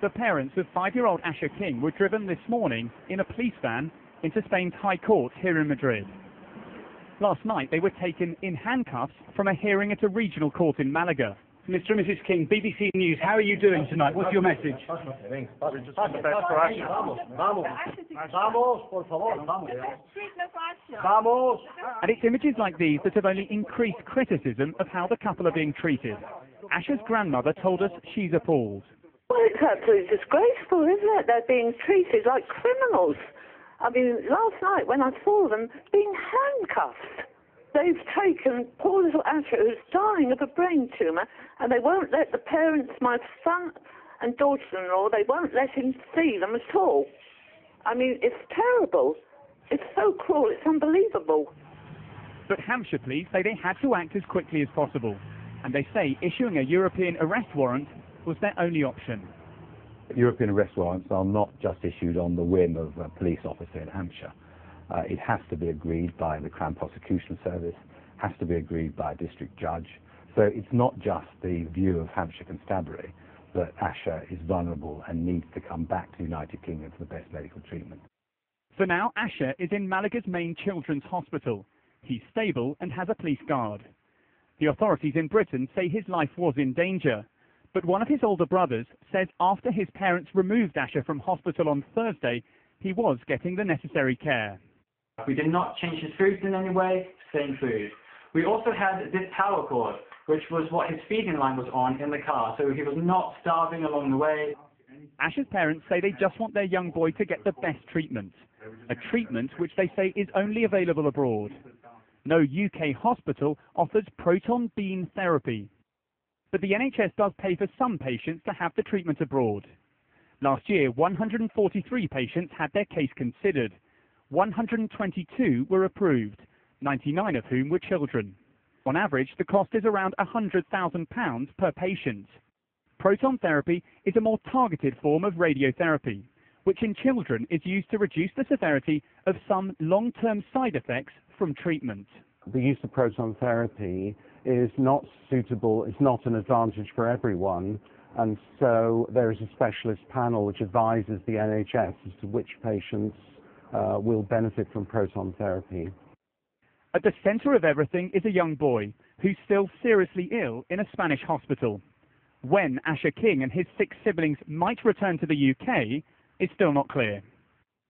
The parents of 5-year-old Ashya King were driven this morning in a police van into Spain's High Court here in Madrid. Last night they were taken in handcuffs from a hearing at a regional court in Malaga. Mr. and Mrs. King, BBC News, how are you doing tonight? What's your message? And it's images like these that have only increased criticism of how the couple are being treated. Ashya's grandmother told us she's appalled. Well, it's absolutely disgraceful, isn't it? They're being treated like criminals. I mean, last night when I saw them being handcuffed, they've taken poor little Ashya, who's dying of a brain tumour, and they won't let the parents, my son and daughter-in-law, they won't let him see them at all. I mean, it's terrible. It's so cruel, it's unbelievable. But Hampshire police say they had to act as quickly as possible, and they say issuing a European arrest warrant was their only option. European arrest warrants are not just issued on the whim of a police officer in Hampshire. It has to be agreed by the Crown Prosecution Service, has to be agreed by a district judge. So it's not just the view of Hampshire Constabulary that Ashya is vulnerable and needs to come back to the United Kingdom for the best medical treatment. For now, Ashya is in Malaga's main children's hospital. He's stable and has a police guard. The authorities in Britain say his life was in danger. But one of his older brothers says after his parents removed Ashya from hospital on Thursday, he was getting the necessary care. We did not change his food in any way, same food. We also had this power cord, which was what his feeding line was on in the car, so he was not starving along the way. Ashya's parents say they just want their young boy to get the best treatment, a treatment which they say is only available abroad. No UK hospital offers proton beam therapy. But the NHS does pay for some patients to have the treatment abroad. Last year, 143 patients had their case considered. 122 were approved, 99 of whom were children. On average, the cost is around £100,000 per patient. Proton therapy is a more targeted form of radiotherapy, which in children is used to reduce the severity of some long-term side effects from treatment. The use of proton therapy is not suitable, it's not an advantage for everyone, and so there is a specialist panel which advises the NHS as to which patients will benefit from proton therapy. At the centre of everything is a young boy who's still seriously ill in a Spanish hospital. When Ashya King and his 6 siblings might return to the UK is still not clear.